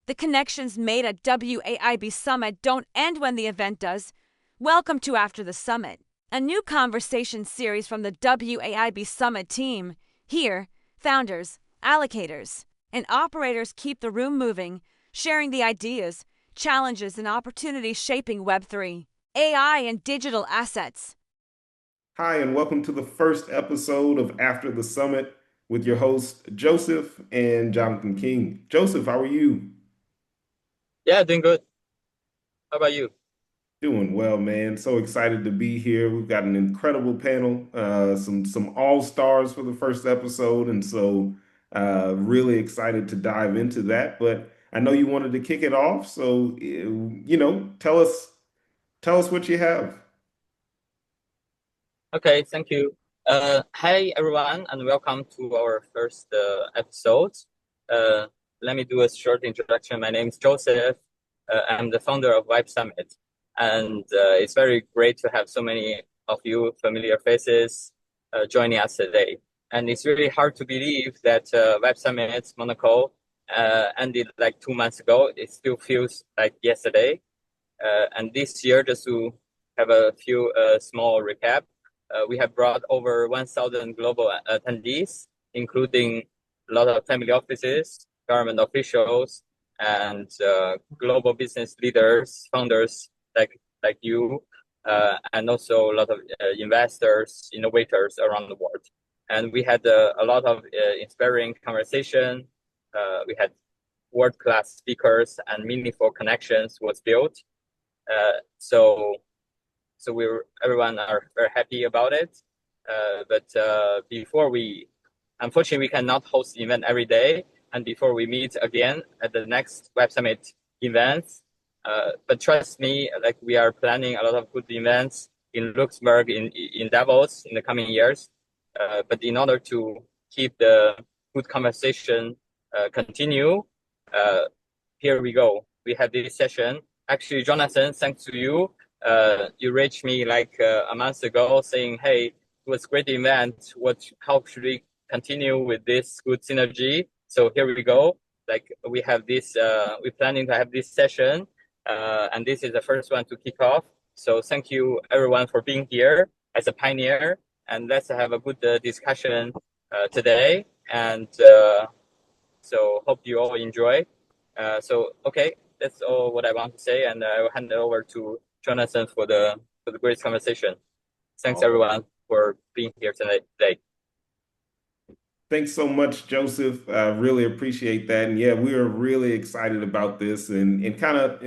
The connections made at WAIB Summit don't end when the event does. Welcome to After the Summit, a new conversation series from the WAIB Summit team. Here, founders, allocators, and operators keep the room moving, sharing the ideas, challenges, and opportunities shaping Web3, AI, and digital assets. Hi, and welcome to the first episode of After the Summit with your hosts, Joseph and Jonathan King. Joseph, how are you? Yeah, doing good. How about you? Doing well, man. So excited to be here. We've got an incredible panel, some all-stars for the first episode, and so really excited to dive into that. But I know you wanted to kick it off, so tell us what you have. Okay, thank you. Hi everyone, and welcome to our first episode. Uh, Let me do a short introduction. My name is Joseph. I'm the founder of Vibe Summit, and it's very great to have so many of you familiar faces joining us today. And it's really hard to believe that Vibe Summit Monaco ended like 2 months ago. It still feels like yesterday. And this year, just to have a few small recap, we have brought over 1,000 global attendees, including a lot of family offices, government officials, and global business leaders, founders like you, and also a lot of investors, innovators around the world. And we had a lot of inspiring conversation. We had world-class speakers and meaningful connections was built. So everyone are very happy about it. But before unfortunately, we cannot host the event every day. And before we meet again at the next Web Summit events, but trust me, like we are planning a lot of good events in Luxembourg, in Davos in the coming years. But in order to keep the good conversation continue, uh, here we go. We had this session. Actually, Jonathan, thanks to you, you reached me like a month ago saying, "Hey, it was a great event. How should we continue with this good synergy?" So here we go. Like we have this, we're planning to have this session, and this is the first one to kick off. So thank you everyone for being here as a pioneer, and let's have a good discussion today. And so hope you all enjoy. Okay, that's all what I want to say, and I will hand it over to Jonathan for the great conversation. Thanks All right. everyone for being here today. Thanks so much, Joseph. I really appreciate that. And yeah, we are really excited about this and kind of,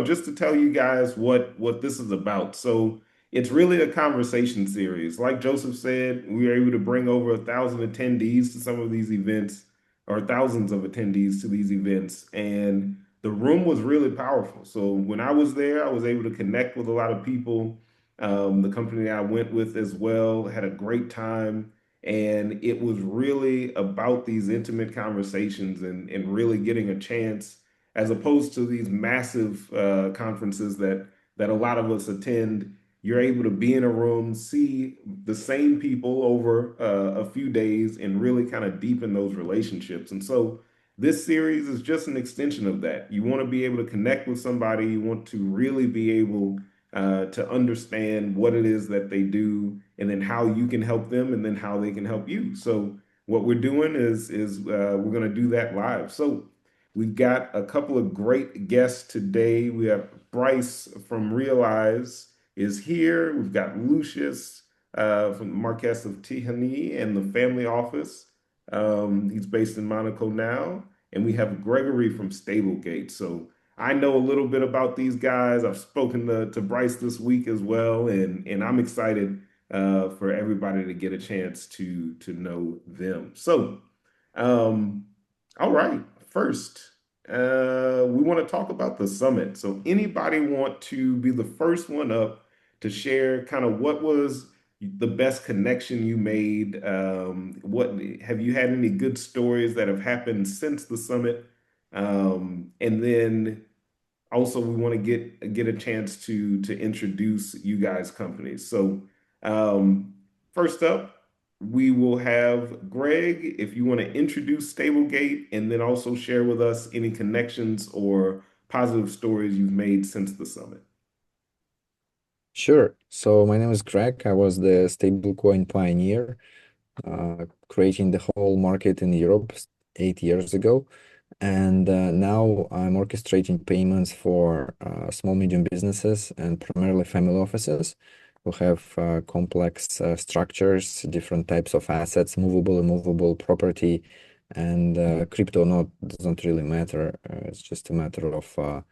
just to tell you guys what this is about. So it's really a conversation series. Like Joseph said, we are able to bring over 1,000 attendees to some of these events, or thousands of attendees to these events. And the room was really powerful. So when I was there, I was able to connect with a lot of people. The company I went with as well had a great time, and it was really about these intimate conversations and really getting a chance, as opposed to these massive conferences that a lot of us attend. You're able to be in a room, see the same people over a few days, and really kind of deepen those relationships. And so this series is just an extension of that. You want to be able to connect with somebody, you want to really be able to understand what it is that they do, and then how you can help them, and then how they can help you. So what we're doing is we're going to do that live. So we've got a couple of great guests today. We have Bryce from Realize is here. We've got Lucius from the Marquess of Tihani and the family office. He's based in Monaco now. And we have Gregory from Stablegate. So I know a little bit about these guys. I've spoken to Bryce this week as well, and I'm excited for everybody to get a chance to know them. So, um, all right, first, we want to talk about the summit. So, anybody want to be the first one up to share kind of what was the best connection you made? What have you had any good stories that have happened since the summit? And then also we want to get a chance to introduce you guys companies. So first up, we will have Greg, if you want to introduce Stablegate and then also share with us any connections or positive stories you've made since the summit. Sure. So my name is Greg. I was the stablecoin pioneer, creating the whole market in Europe 8 years ago. And now I'm orchestrating payments for small, medium businesses and primarily family offices who have complex structures, different types of assets, movable, immovable property, and crypto not doesn't really matter. It's just a matter of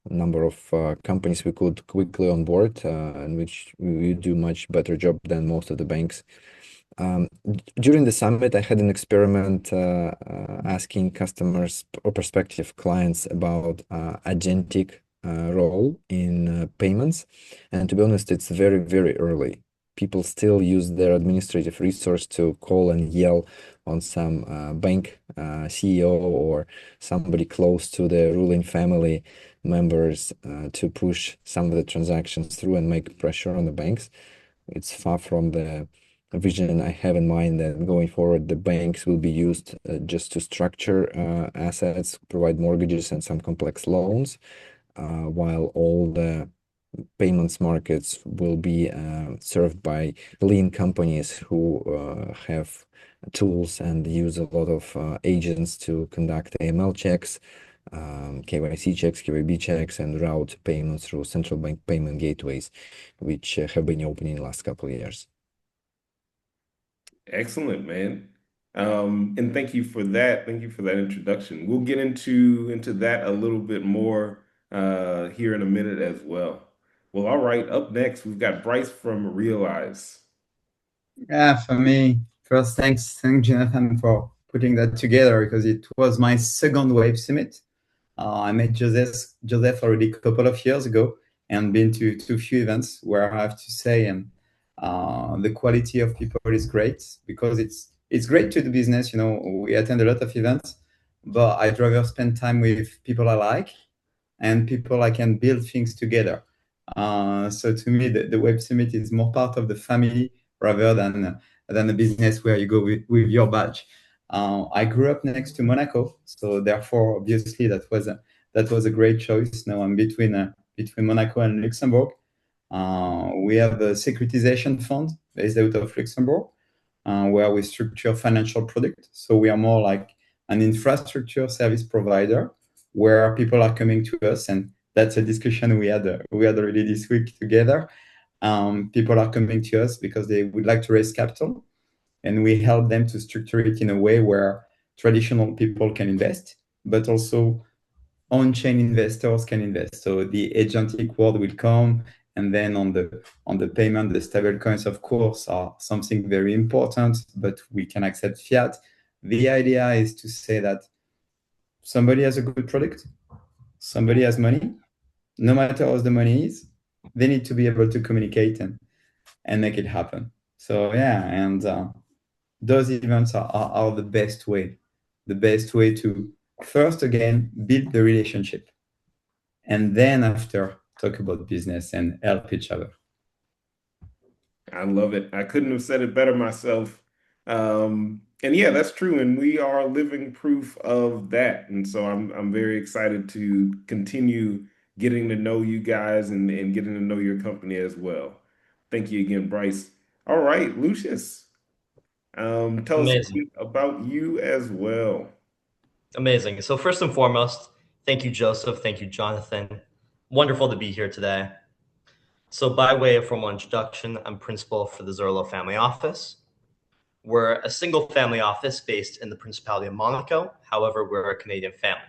number of companies we could quickly onboard, and which we do much better job than most of the banks. During the summit, I had an experiment asking customers or prospective clients about agentic role in payments. And to be honest, it's very, very early. People still use their administrative resource to call and yell on some bank CEO or somebody close to the ruling family members to push some of the transactions through and make pressure on the banks. It's far from the vision I have in mind that going forward, the banks will be used just to structure assets, provide mortgages and some complex loans, while all the payments markets will be served by lean companies who have tools and use a lot of agents to conduct AML checks, KYC checks, KYB checks, and route payments through central bank payment gateways, which have been opening in the last couple of years. Excellent, man. And thank you for that. Thank you for that introduction. We'll get into that a little bit more here in a minute as well. Well, all right. Up next, we've got Bryce from Realize. Yeah, for me, first, thanks, Jonathan, for putting that together because it was my second Wave Summit. I met Joseph already a couple of years ago and been to a few events where I have to say, the quality of people is great because it's great to do business. You know, we attend a lot of events, but I'd rather spend time with people I like and people I can build things together. So to me, the Web Summit is more part of the family rather than a business where you go with your badge. I grew up next to Monaco, so therefore, obviously, that was a great choice. Now I'm between Monaco and Luxembourg. We have a securitization fund based out of Luxembourg, where we structure financial products. So we are more like an infrastructure service provider where people are coming to us, and that's a discussion we had already this week together. People are coming to us because they would like to raise capital, and we help them to structure it in a way where traditional people can invest, but also on-chain investors can invest. So the agentic world will come, and then on the payment, the stable coins, of course, are something very important, but we can accept fiat. The idea is to say that somebody has a good product, somebody has money, no matter how the money is, they need to be able to communicate and make it happen. So yeah, and those events are the best way to first, again, build the relationship, and then after talk about business and help each other. I love it. I couldn't have said it better myself. And yeah, that's true. And we are living proof of that. And so I'm very excited to continue getting to know you guys and getting to know your company as well. Thank you again, Bryce. All right, Lucius, tell us a Amazing. bit about you as well. Amazing. So first and foremost, thank you, Joseph. Thank you, Jonathan. Wonderful to be here today. So by way of formal introduction, I'm principal for the Zerlo Family Office. We're a single family office based in the Principality of Monaco. However, we're a Canadian family.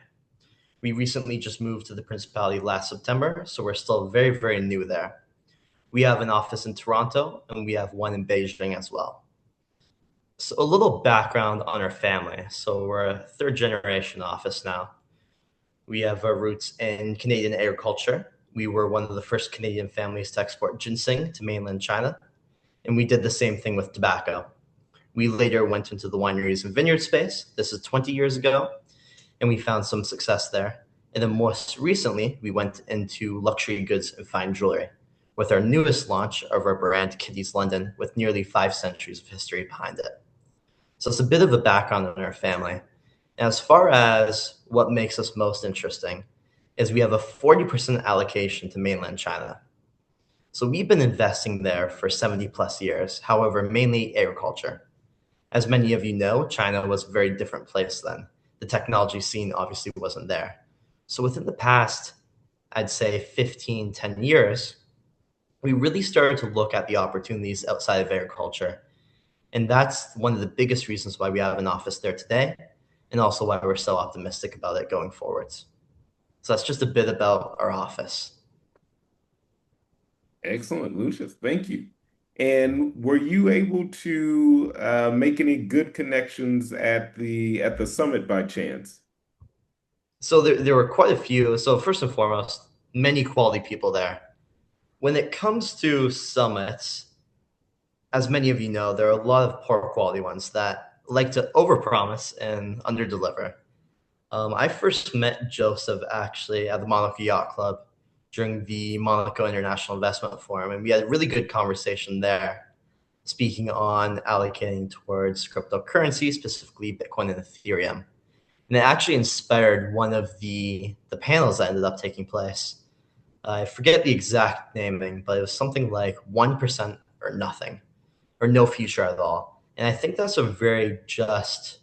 We recently just moved to the Principality last September, so we're still very, very new there. We have an office in Toronto, and we have one in Beijing as well. So a little background on our family. So we're a third generation office now. We have our roots in Canadian agriculture. We were one of the first Canadian families to export ginseng to mainland China, and we did the same thing with tobacco. We later went into the wineries and vineyard space. This is 20 years ago, and we found some success there. And then most recently, we went into luxury goods and fine jewelry, with our newest launch of our brand, Kitty's London, with nearly 5 centuries of history behind it. So it's a bit of a background on our family. And as far as what makes us most interesting is we have a 40% allocation to mainland China. So we've been investing there for 70 plus years, however, mainly agriculture. As many of you know, China was a very different place then. The technology scene obviously wasn't there. So within the past, I'd say 15, 10 years, we really started to look at the opportunities outside of agriculture. And that's one of the biggest reasons why we have an office there today, and also why we're so optimistic about it going forwards. So that's just a bit about our office. Excellent, Lucius. Thank you. And were you able to make any good connections at the summit by chance? So there were quite a few. So first and foremost, many quality people there. When it comes to summits, as many of you know, there are a lot of poor quality ones that like to overpromise and underdeliver. I first met Joseph actually at the Monaco Yacht Club during the Monaco International Investment Forum, and we had a really good conversation there, speaking on allocating towards cryptocurrency, specifically Bitcoin and Ethereum. And it actually inspired one of the panels that ended up taking place. I forget the exact naming, but it was something like 1% or nothing, or no future at all. And I think that's a very just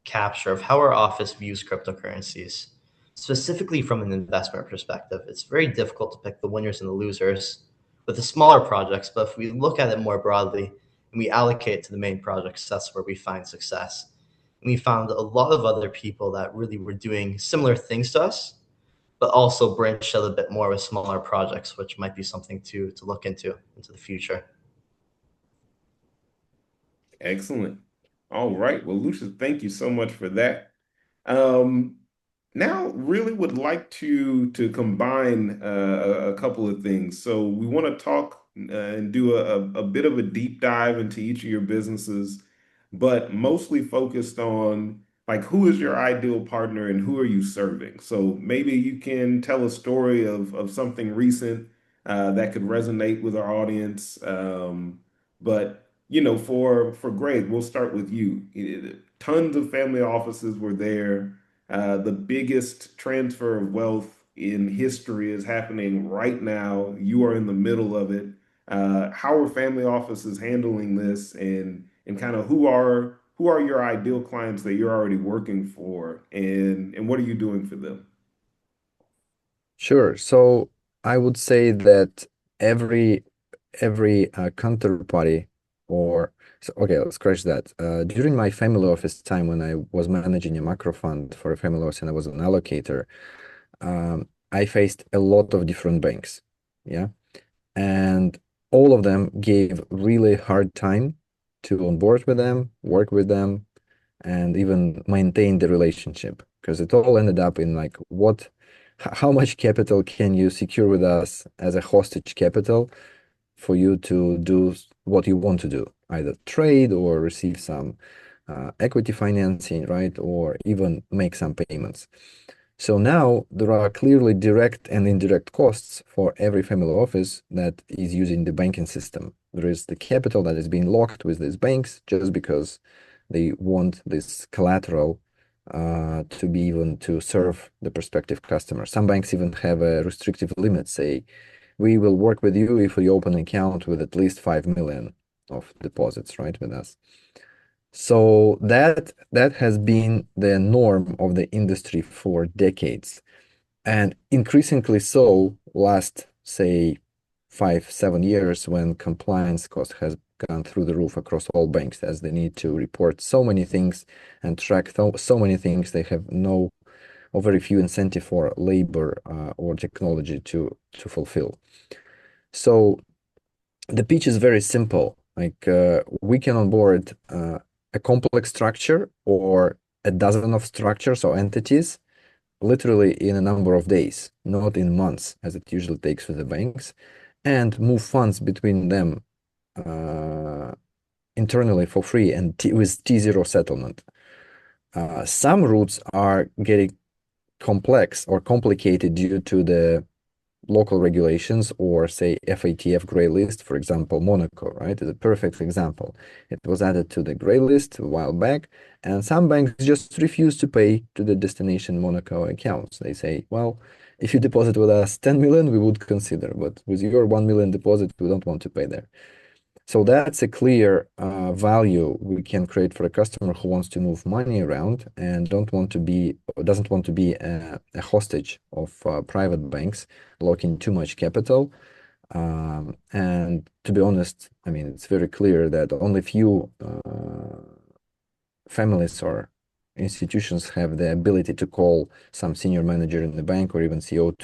capture of how our office views cryptocurrencies, specifically from an investment perspective. It's very difficult to pick the winners and the losers with the smaller projects, but if we look at it more broadly and we allocate to the main projects, that's where we find success. And we found a lot of other people that really were doing similar things to us, but also branched out a bit more with smaller projects, which might be something to look into the future. Excellent. All right. Well, Lucius, thank you so much for that. Um, Now, really would like to combine a couple of things. So we want to talk and do a bit of a deep dive into each of your businesses, but mostly focused on like who is your ideal partner and who are you serving? So maybe you can tell a story of something recent that could resonate with our audience. But for Greg, we'll start with you. Tons of family offices were there. The biggest transfer of wealth in history is happening right now. You are in the middle of it. How are family offices handling this, and kind of who are your ideal clients that you're already working for, and what are you doing for them? Sure. So I would say that every counterparty or so, okay, let's scratch that. During my family office time when I was managing a macro fund for a family office and I was an allocator, I faced a lot of different banks. Yeah. And all of them gave really hard time to onboard with them, work with them, and even maintain the relationship because it all ended up in like how much capital can you secure with us as a hostage capital for you to do what you want to do, either trade or receive some equity financing, right? Or even make some payments. So now there are clearly direct and indirect costs for every family office that is using the banking system. There is the capital that is being locked with these banks just because they want this collateral to be even to serve the prospective customer. Some banks even have a restrictive limit, say, we will work with you if you open an account with at least 5 million of deposits, right, with us. So that has been the norm of the industry for decades, and increasingly so last, say, 5-7 years when compliance cost has gone through the roof across all banks as they need to report so many things and track so many things. They have no or very few incentive for labor or technology to fulfill. So the pitch is very simple. Like we can onboard a complex structure or a dozen of structures or entities literally in a number of days, not in months, as it usually takes with the banks, and move funds between them internally for free and with T0 settlement. Some routes are getting complex or complicated due to the local regulations or say FATF gray list, for example, Monaco, right, is a perfect example. It was added to the gray list a while back, and some banks just refuse to pay to the destination Monaco accounts. They say, well, if you deposit with us 10 million, we would consider, but with your 1 million deposit, we don't want to pay there. So that's a clear value we can create for a customer who wants to move money around and doesn't want to be a hostage of private banks locking too much capital. And to be honest, I mean, it's very clear that only few families or institutions have the ability to call some senior manager in the bank or even CEO uh,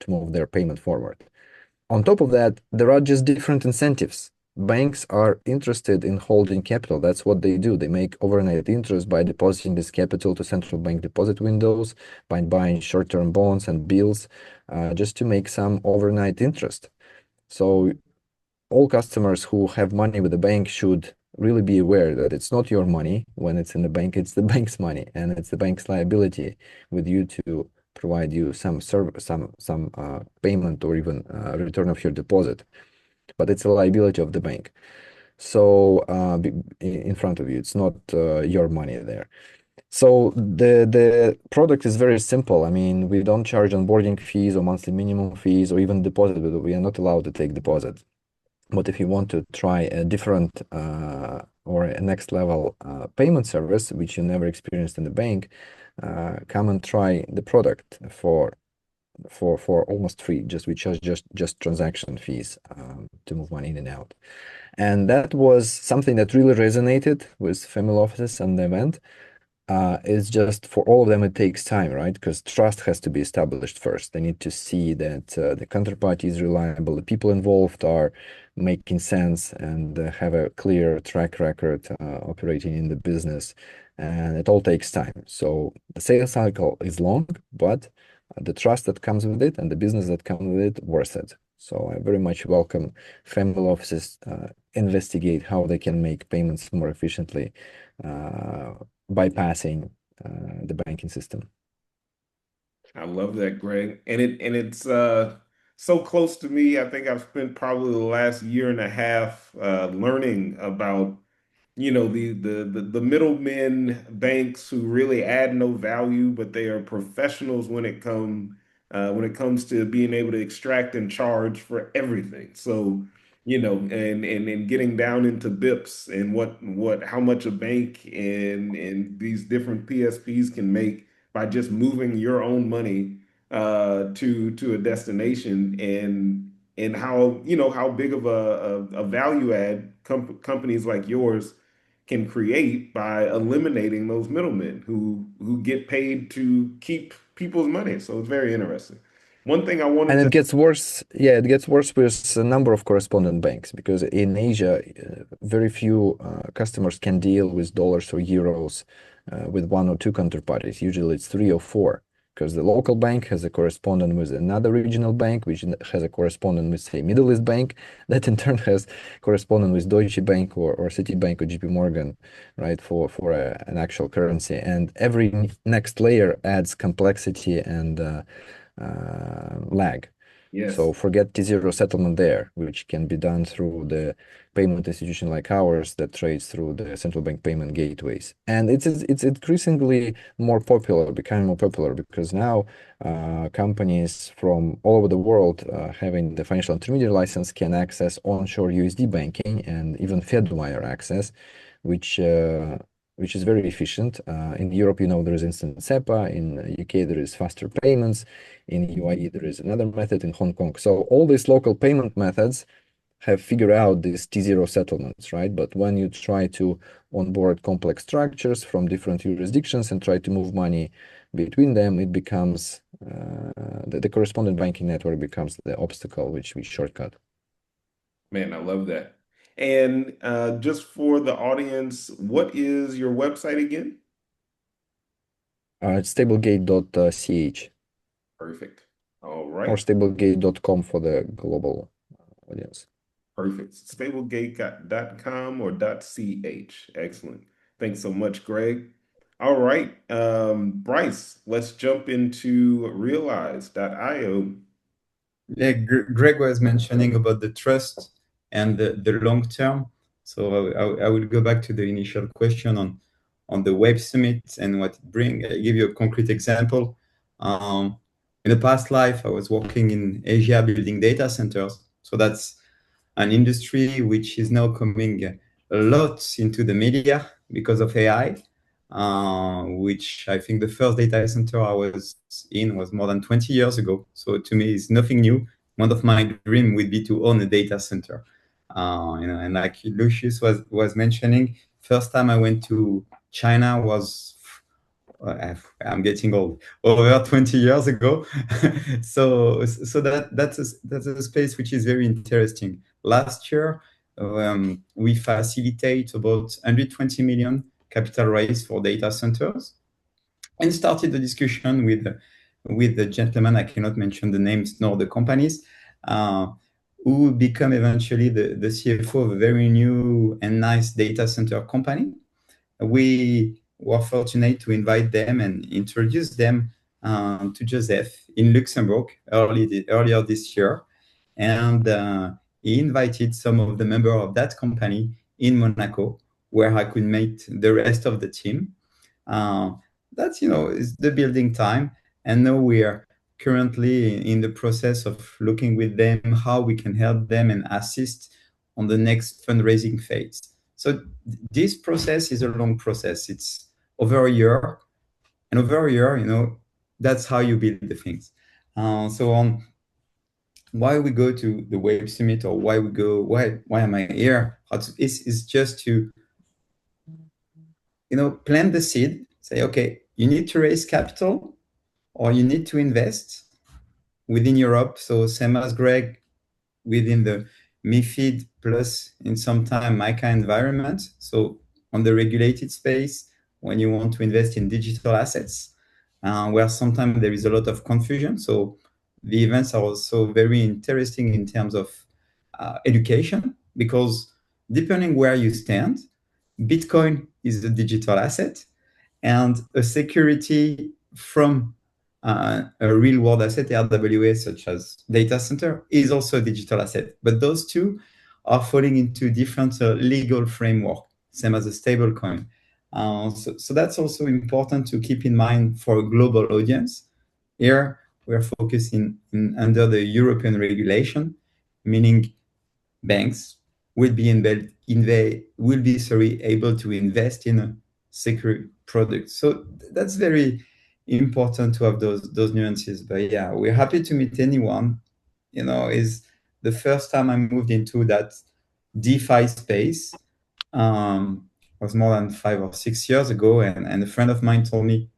to move their payment forward. On top of that, there are just different incentives. Banks are interested in holding capital. That's what they do. They make overnight interest by depositing this capital to central bank deposit windows, by buying short-term bonds and bills, just to make some overnight interest. So all customers who have money with the bank should really be aware that it's not your money when it's in the bank, it's the bank's money, and it's the bank's liability with you to provide you some payment or even return of your deposit. But it's a liability of the bank. So in front of you, it's not your money there. So the product is very simple. I mean, we don't charge onboarding fees or monthly minimum fees or even deposit. We are not allowed to take deposit. But if you want to try a different or a next level payment service, which you never experienced in the bank, come and try the product for almost free. We charge just transaction fees to move money in and out. And that was something that really resonated with family offices and the event. It's just for all of them, it takes time, right? Because trust has to be established first. They need to see that the counterparty is reliable, the people involved are making sense and have a clear track record operating in the business. And it all takes time. So the sales cycle is long, but the trust that comes with it and the business that comes with it, worth it. So I very much welcome family offices investigate how they can make payments more efficiently bypassing the banking system. I love that, Greg. And it's so close to me. I think I've spent probably the last year and a half learning about the middlemen banks who really add no value, but they are professionals when it comes to being able to extract and charge for everything. So, and getting down into BIPs and what how much a bank and these different PSPs can make by just moving your own money to a destination, and how how big of a value add companies like yours can create by eliminating those middlemen who get paid to keep people's money. So it's very interesting. One thing I wanted And to it gets worse. Yeah, it gets worse with a number of correspondent banks because in Asia, very few customers can deal with dollars or euros with one or two counterparties. Usually it's three or four because the local bank has a correspondent with another regional bank, which has a correspondent with, say, Middle East bank, that in turn has correspondent with Deutsche Bank or Citibank or JP Morgan, right, for an actual currency. And every next layer adds complexity and lag. yes. So forget T0 settlement there, which can be done through the payment institution like ours that trades through the central bank payment gateways. And it's increasingly more popular, becoming more popular because now companies from all over the world having the financial intermediary license can access onshore USD banking and even Fedwire access, which which is very efficient. In Europe, there is instant SEPA. In UK, there is faster payments. In UAE, there is another method. In Hong Kong, so all these local payment methods have figured out these T0 settlements, right? But when you try to onboard complex structures from different jurisdictions and try to move money between them, it becomes the correspondent banking network becomes the obstacle, which we shortcut. Man, I love that. And just for the audience, what is your website again? It's stablegate.ch Perfect. All or right. stablegate.com for the global audience. Perfect. Stablegate.com or .ch. Excellent. Thanks so much, Greg. All right. Bryce, let's jump into realize.io. Yeah, Greg was mentioning about the trust and the long term. So I will go back to the initial question on the Web Summit and what it brings. I give you a concrete example. Um, in a past life, I was working in Asia building data centers. So that's an industry which is now coming a lot into the media because of AI, which I think the first data center I was in was more than 20 years ago. So to me, it's nothing new. One of my dream would be to own a data center. And like Lucius was mentioning, first time I went to China was I'm getting old, over 20 years ago. So that's a space which is very interesting. Last year, we facilitate about 120 million capital raise for data centers, and started the discussion with the gentleman, I cannot mention the names nor the companies, uh, who will become eventually the CFO of a very new and nice data center company. We were fortunate to invite them and introduce them to Joseph in Luxembourg earlier this year. And he invited some of the members of that company in Monaco, where I could meet the rest of the team. Uh, that's, is the building time. And now we are currently in the process of looking with them how we can help them and assist on the next fundraising phase. So this process is a long process. It's over a year, and over a year, that's how you build the things. So on why we go to the Web Summit, or why am I here? It's just to plant the seed. Say, okay, you need to raise capital, or you need to invest within Europe. So same as Greg, within the MiFID plus in some time MiCA environment. So on the regulated space, when you want to invest in digital assets, where sometimes there is a lot of confusion. So the events are also very interesting in terms of education, because depending where you stand, Bitcoin is a digital asset, and a security from a real world asset, RWA, such as data center, is also a digital asset. But those two are falling into different legal framework, same as a stable coin. So that's also important to keep in mind for a global audience. Here, we're focusing under the European regulation, meaning banks will be able to invest in a secure product. So that's very important to have those nuances. But yeah, we're happy to meet anyone. Is the first time I moved into that DeFi space. Was more than 5 or 6 years ago, and a friend of mine told me,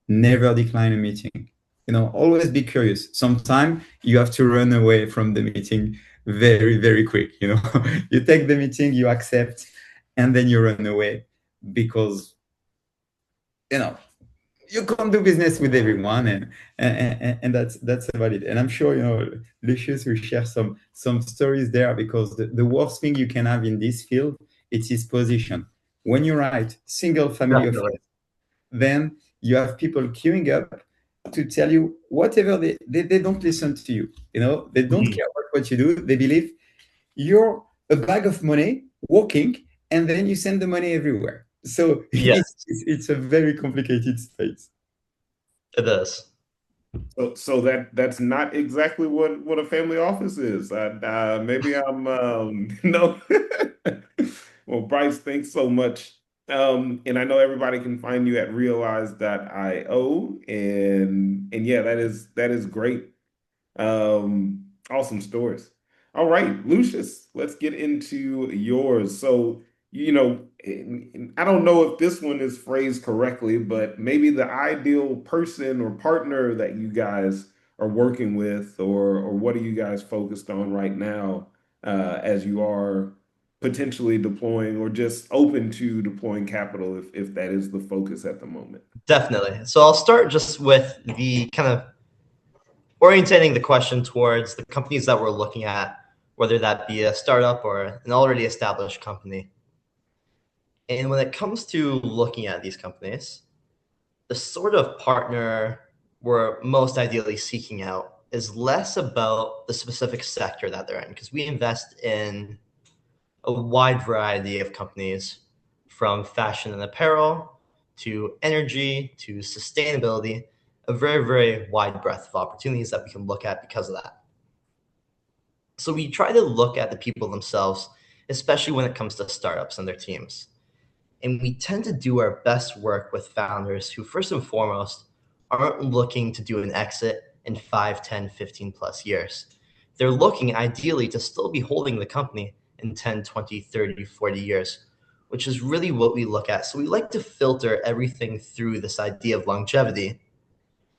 never decline a meeting. Always be curious. Sometimes you have to run away from the meeting very, very quick. You take the meeting, you accept, and then you run away, because you can't do business with everyone, and that's about it. And I'm sure Lucius will share some stories there, because the worst thing you can have in this field, it's his position. When you write single family office, then you have people queuing up to tell you whatever. They don't listen to you. They don't care about what you do. They believe you're a bag of money walking, and then you send the money everywhere. So Yes. it's a very complicated space. It is. So that's not exactly what a family office is. Maybe I'm no. Well, Bryce, thanks so much. And I know everybody can find you at realize.io, and yeah, that is great. Awesome stories. All right, Lucius, let's get into yours. So, I don't know if this one is phrased correctly, but maybe the ideal person or partner that you guys are working with, or what are you guys focused on right now, as you are potentially deploying or just open to deploying capital, if that is the focus at the moment. Definitely. So I'll start just with the kind of orientating the question towards the companies that we're looking at, whether that be a startup or an already established company. And when it comes to looking at these companies, the sort of partner we're most ideally seeking out is less about the specific sector that they're in, because we invest in a wide variety of companies, from fashion and apparel to energy to sustainability, a very, very wide breadth of opportunities that we can look at because of that. So we try to look at the people themselves, especially when it comes to startups and their teams. And we tend to do our best work with founders who, first and foremost, aren't looking to do an exit in 5, 10, 15 plus years. They're looking ideally to still be holding the company in 10, 20, 30, 40 years, which is really what we look at. So we like to filter everything through this idea of longevity,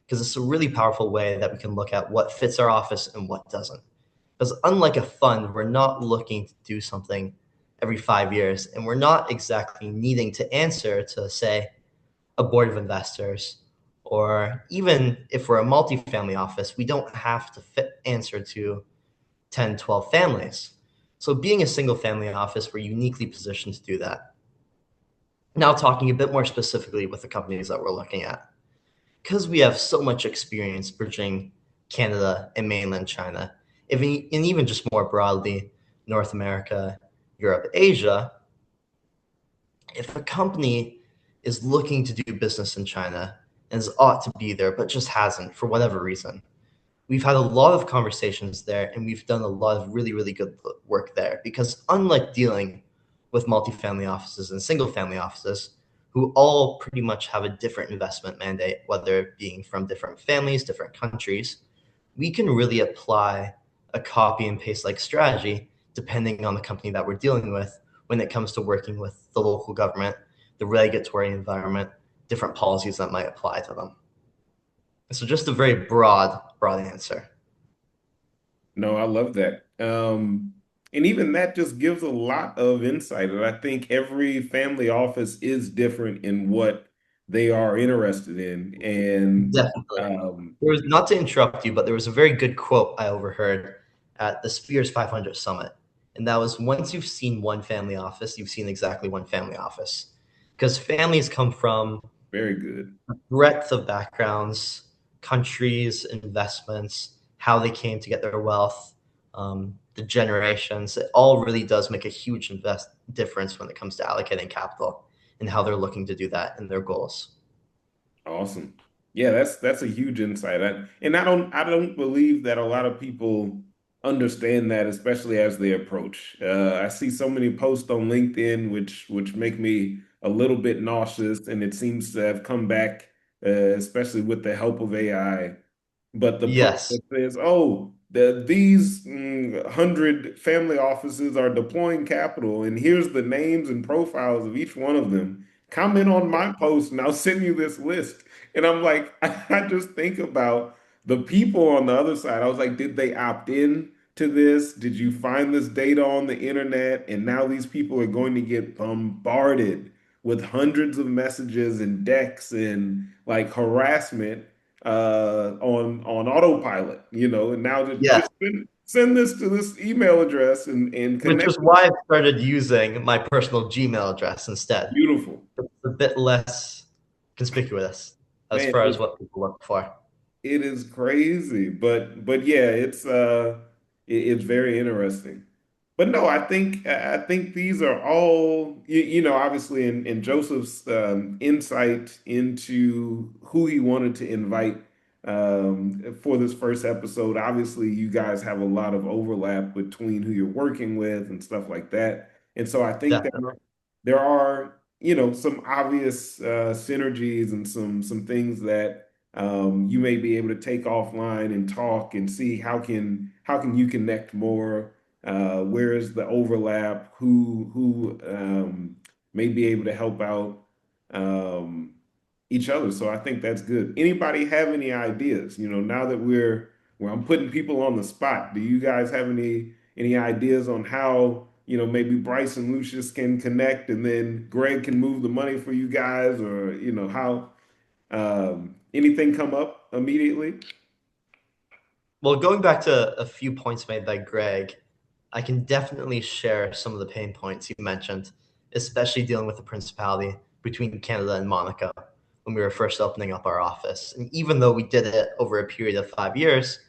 because it's a really powerful way that we can look at what fits our office and what doesn't. Because unlike a fund, we're not looking to do something every 5 years, and we're not exactly needing to answer to, say, a board of investors, or even if we're a multifamily office, we don't have to answer to 10, 12 families. So being a single family office, we're uniquely positioned to do that. Now talking a bit more specifically with the companies that we're looking at. Because we have so much experience bridging Canada and mainland China, and even just more broadly, North America, Europe, Asia, if a company is looking to do business in China and ought to be there, but just hasn't for whatever reason, we've had a lot of conversations there, and we've done a lot of really, really good work there. Because unlike dealing with multifamily offices and single family offices, who all pretty much have a different investment mandate, whether it being from different families, different countries, we can really apply a copy and paste like strategy depending on the company that we're dealing with when it comes to working with the local government, the regulatory environment, different policies that might apply to them. So just a very broad answer. No, I love that. And even that just gives a lot of insight. And I think every family office is different in what they are interested in. And Definitely. There was, not to interrupt you, but there was a very good quote I overheard at the Spheres 500 Summit. And that was, once you've seen one family office, you've seen exactly one family office. Because families come from very good breadth of backgrounds, countries, investments, how they came to get their wealth, the generations. It all really does make a huge difference when it comes to allocating capital and how they're looking to do that in their goals. Awesome. Yeah, that's a huge insight. I don't believe that a lot of people understand that, especially as they approach. I see so many posts on LinkedIn which make me a little bit nauseous, and it seems to have come back, especially with the help of AI. But the post Yes. that says, "Oh, these 100 family offices are deploying capital, and here's the names and profiles of each one of them. Comment on my post, and I'll send you this list." And I'm like, I just think about the people on the other side. I was like, did they opt in to this? Did you find this data on the internet? And now these people are going to get bombarded with hundreds of messages and decks and like harassment on autopilot, and now Yeah. just send this to this email address and Which connect. is why I started using my personal Gmail address instead. Beautiful. It's a bit less conspicuous as Man, far as what people look for. it is crazy, but yeah, it's very interesting. But no, I think these are all obviously in Joseph's insight into who he wanted to invite for this first episode. Obviously, you guys have a lot of overlap between who you're working with and stuff like that, and so I think that Definitely. there are some obvious synergies and some things that you may be able to take offline and talk and see how can you connect more, where is the overlap, who may be able to help out um, each other. So I think that's good. Anybody have any ideas? Now that where I'm putting people on the spot, do you guys have any ideas on how, maybe Bryce and Lucius can connect and then Greg can move the money for you guys, or how anything come up immediately? Well, going back to a few points made by Greg, I can definitely share some of the pain points you mentioned, especially dealing with the principality between Canada and Monaco, when we were first opening up our office. And even though we did it over a period of 5 years,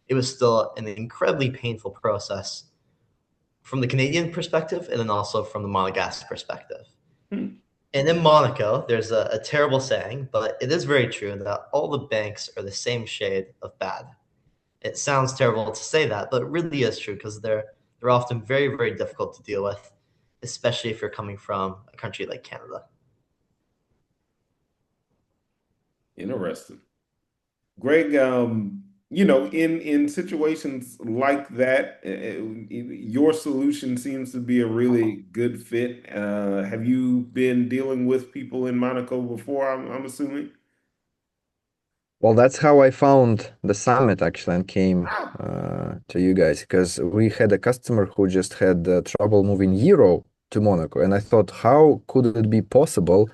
it was still an incredibly painful process from the Canadian perspective and then also from the Monegasque perspective. Hmm. And in Monaco, there's a terrible saying, but it is very true that all the banks are the same shade of bad. It sounds terrible to say that, but it really is true because they're often very, very difficult to deal with, especially if you're coming from a country like Canada. Interesting. Greg, in situations like that, your solution seems to be a really good fit. Have you been dealing with people in Monaco before, I'm assuming? Well, that's how I found the summit actually and came to you guys because we had a customer who just had trouble moving euro to Monaco, and I thought, how could it be possible?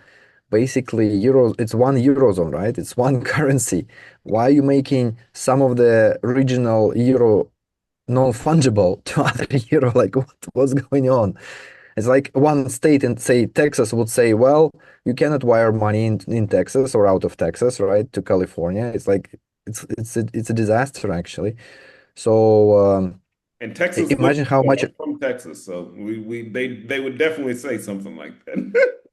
Basically, euro, it's one eurozone, right? It's one currency. Why are you making some of the regional euro non-fungible to other euro? Like, what's going on? It's like one state in, say, Texas would say, well, you cannot wire money in Texas or out of Texas, right, to California. It's like it's a disaster actually. So And Texas looks imagine how good. much I'm from Texas, so they would definitely say something like that.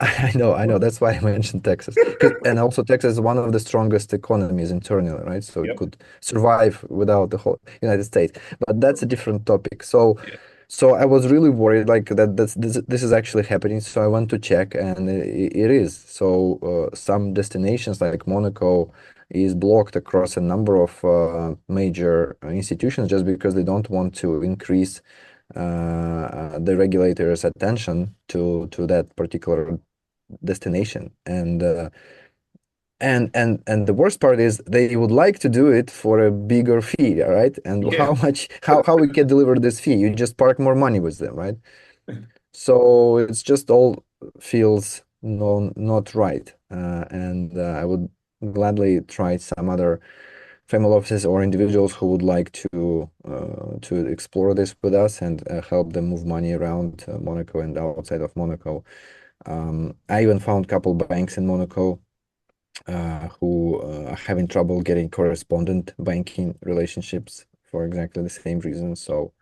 I know. That's why I mentioned Texas, because and also Texas is one of the strongest economies internally, right? So it Yep. could survive without the whole United States. But that's a different topic. So, Yeah. so I was really worried, like that. This is actually happening. So I went to check, and it is. So some destinations like Monaco is blocked across a number of major institutions just because they don't want to increase the regulators' attention to that particular destination. And the worst part is they would like to do it for a bigger fee, right? And Yeah. how much how we can deliver this fee? You just park more money with them, right? So it's just all feels not right. And I would gladly try some other family offices or individuals who would like to explore this with us and help them move money around Monaco and outside of Monaco. I even found a couple banks in Monaco who are having trouble getting correspondent banking relationships for exactly the same reason. So,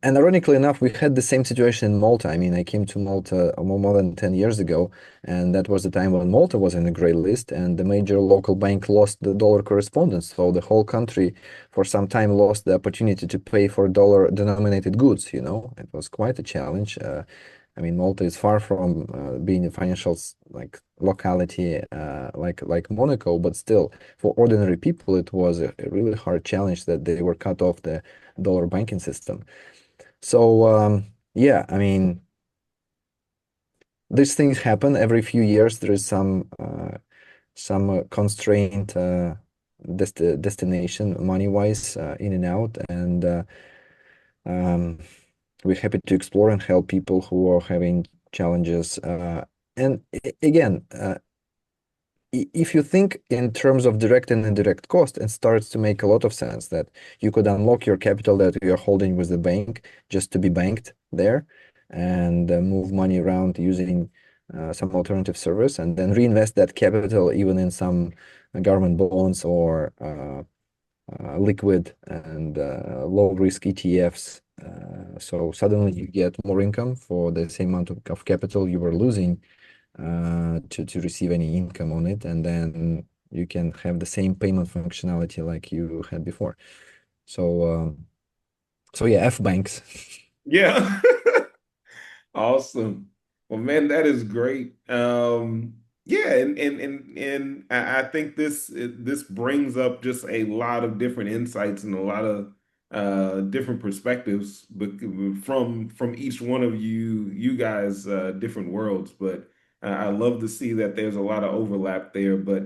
and ironically enough, we had the same situation in Malta. I mean, I came to Malta more than 10 years ago, and that was the time when Malta was in the gray list, and the major local bank lost the dollar correspondence. So the whole country, for some time, lost the opportunity to pay for dollar-denominated goods. It was quite a challenge. I mean, Malta is far from being a financial like locality like Monaco, but still, for ordinary people, it was a really hard challenge that they were cut off the dollar banking system. So yeah, I mean, these things happen every few years. There is some constraint destination money-wise in and out, and um, we're happy to explore and help people who are having challenges. And again, if you think in terms of direct and indirect cost, it starts to make a lot of sense that you could unlock your capital that you're holding with the bank just to be banked there and move money around using some alternative service and then reinvest that capital even in some government bonds or liquid and low risk ETFs. So suddenly you get more income for the same amount of capital you were losing to receive any income on it, and then you can have the same payment functionality like you had before. So yeah, F banks. Yeah. Awesome. Well, man, that is great. Yeah, and I think this brings up just a lot of different insights and a lot of different perspectives, but from each one of you guys, different worlds. But I love to see that there's a lot of overlap there. But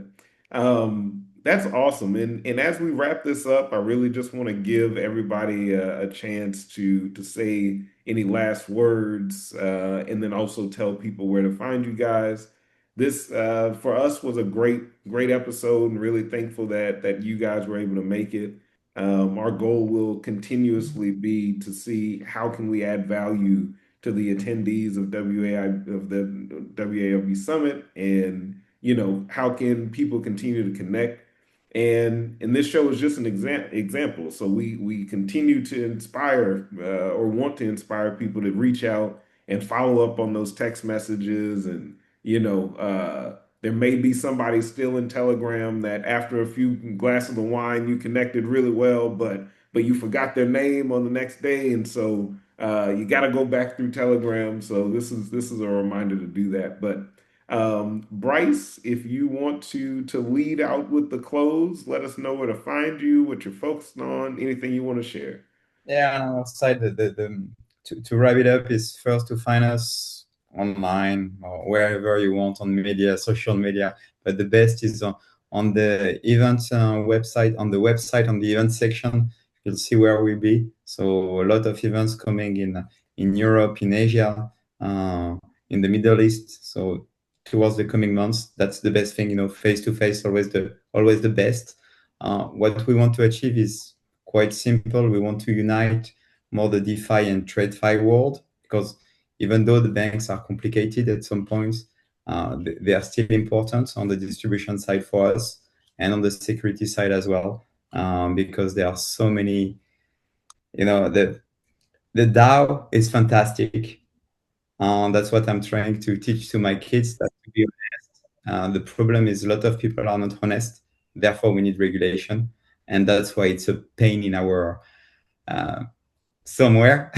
that's awesome. And as we wrap this up, I really just want to give everybody a chance to say any last words, and then also tell people where to find you guys. This for us was a great episode, and really thankful that you guys were able to make it. Our goal will continuously be to see how can we add value to the attendees of WAI of the WAOB Summit, and how can people continue to connect? And this show is just an example. So we continue to inspire or want to inspire people to reach out and follow up on those text messages. And there may be somebody still in Telegram that after a few glasses of wine you connected really well, but you forgot their name on the next day, and so you got to go back through Telegram. So this is a reminder to do that. But Bryce, if you want to lead out with the close, let us know where to find you, what you're focused on, anything you want to share. Yeah, on our side, to wrap it up is first to find us online or wherever you want on media, social media. But the best is on the event website, on the event section. You'll see where we'll be. So a lot of events coming in Europe, in Asia, in the Middle East. So towards the coming months, that's the best thing. Face to face, always the best. What we want to achieve is quite simple. We want to unite more the DeFi and TradeFi world, because even though the banks are complicated at some points, they are still important on the distribution side for us and on the security side as well, because there are so many, the DAO is fantastic. That's what I'm trying to teach to my kids, that to be honest. The problem is a lot of people are not honest. Therefore, we need regulation. And that's why it's a pain in our somewhere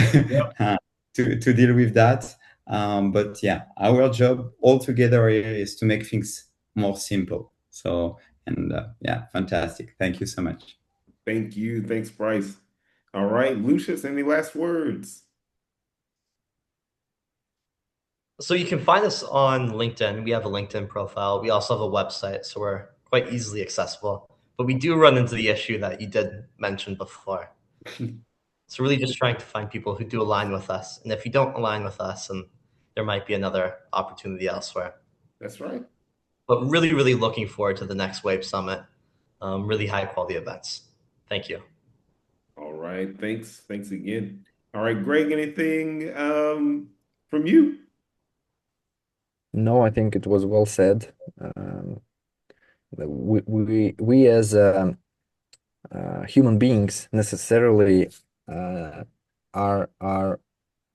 to deal with that. But yeah, our job altogether is to make things more simple. So, and yeah, fantastic. Thank you so much. Thank you. Thanks, Bryce. All right, Lucius, any last words? So you can find us on LinkedIn. We have a LinkedIn profile. We also have a website, so we're quite easily accessible. But we do run into the issue that you did mention before. So really just trying to find people who do align with us. And if you don't align with us, then there might be another opportunity elsewhere. That's right. But really, really looking forward to the next Wave Summit. Really high quality events. Thank you. All right. Thanks again. All right, Greg, anything from you? No, I think it was well said. We as human beings necessarily are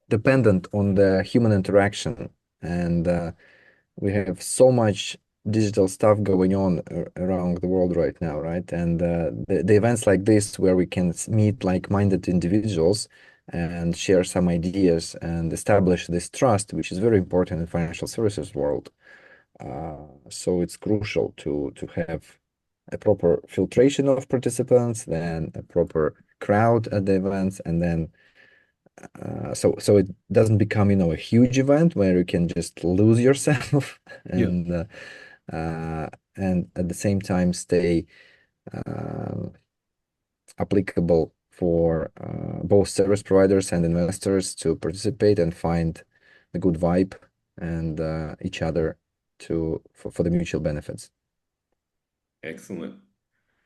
dependent on the human interaction, and we have so much digital stuff going on around the world right now, right? And the events like this, where we can meet like-minded individuals and share some ideas and establish this trust, which is very important in financial services world. So it's crucial to have a proper filtration of participants, then a proper crowd at the events, and then so it doesn't become, a huge event where you can just lose yourself and at the same time stay applicable for both service providers and investors to participate and find the good vibe and each other for the mutual benefits. Excellent.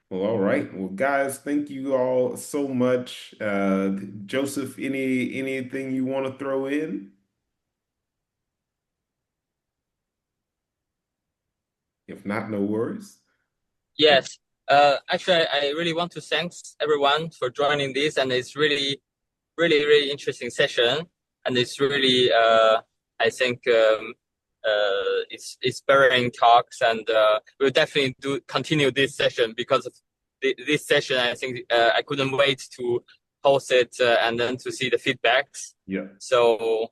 Well, all right. Well, guys, thank you all so much. Joseph, anything you want to throw in? If not, no worries. Yes. Actually, I really want to thank everyone for joining this, and it's really, really, really interesting session, and it's really, I think, it's inspiring talks, and we'll definitely continue this session because of this session. I think I couldn't wait to host it and then to see the feedbacks. Yeah. So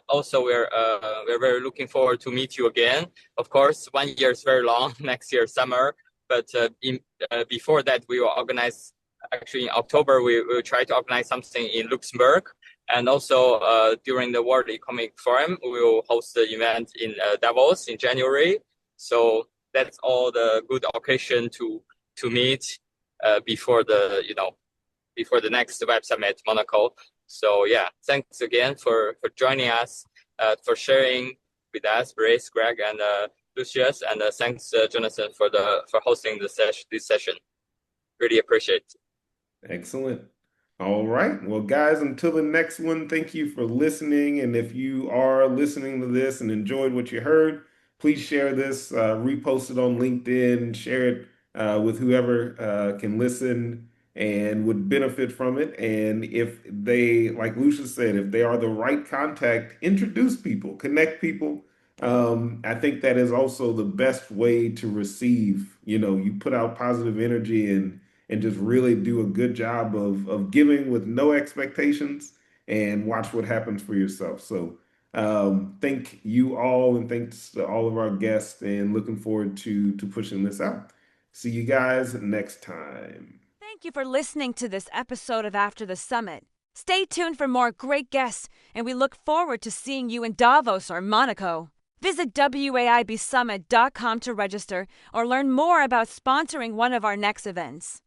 also we're very looking forward to meet you again. Of course, 1 year is very long. Next year summer, but before that we will organize. Actually, in October we will try to organize something in Luxembourg, and also during the World Economic Forum we will host the event in Davos in January. So that's all the good occasion to meet before the next Web Summit Monaco. So yeah, thanks again for joining us, for sharing with us, Brace, Greg, and Lucius, and thanks Jonathan for hosting this session. Really appreciate it. Excellent. All right. Well, guys, until the next one, thank you for listening. And if you are listening to this and enjoyed what you heard, please share this, repost it on LinkedIn, share it with whoever can listen and would benefit from it. And if they, like Lucius said, if they are the right contact, introduce people, connect people. I think that is also the best way to receive. You put out positive energy and just really do a good job of giving with no expectations and watch what happens for yourself. So thank you all, and thanks to all of our guests, and looking forward to pushing this out. See you guys next time. Thank you for listening to this episode of After the Summit. Stay tuned for more great guests, and we look forward to seeing you in Davos or Monaco. Visit waibsummit.com to register or learn more about sponsoring one of our next events.